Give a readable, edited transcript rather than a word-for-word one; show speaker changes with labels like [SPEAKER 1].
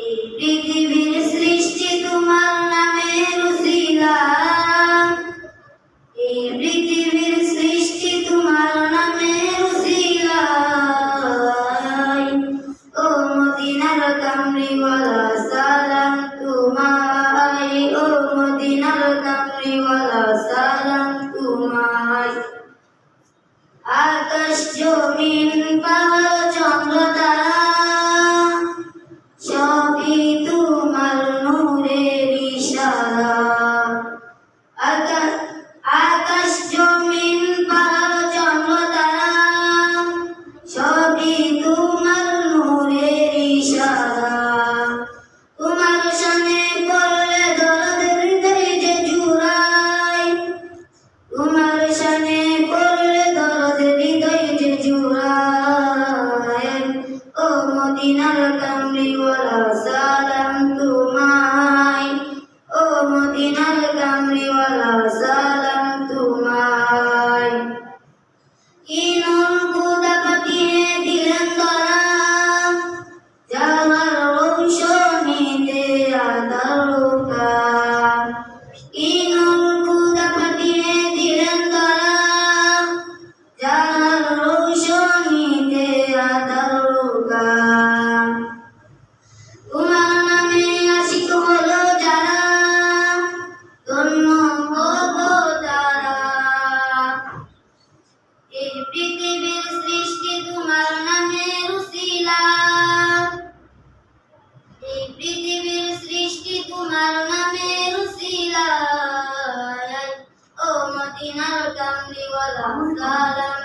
[SPEAKER 1] এই পৃথিবীর সৃষ্টি তোমার নামের উসিলায়, এই পৃথিবীর সৃষ্টি তোমার নামের উসিলায়। ও মদিনার কামলিওয়ালা সালাম তোমায়, ও মদিনার কামলিওয়ালা সালাম তোমায়। আকাশ জমিন পাহাড় চন্দ্র তারা সবই তোমার নূরের ইশারা। আকাশ জমিন পাহাড় চন্দ্র তারা সবই তোমার নূরের ইশারা। তোমার শানে পড়লে দরদ হৃদয় যে জুড়ায়, তোমার শানে পড়লে দরদ হৃদয় যে জুড়ায়। ও মদিনার কামলিওয়ালা সালাম তোমায়, ও মদিনার কামলিওয়ালা সালাম তোমায়। কি নূর খোদা পাঠিয়ে দিলেন ধরা, যাহার রৌশনীতে আলোকা। কি নূর খোদা পাঠিয়ে দিলেন ধরা, যাহার রৌশনীতে আলোকা। তোমার নামে আশিক হলো যারা, ধন্য হবো তারা। এই পৃথিবীর সৃষ্টি তোমার নামের উসিলায়, এই পৃথিবীর সৃষ্টি তোমার নামের উসিলায়। ও মদিনার কামলিওয়ালা সালাম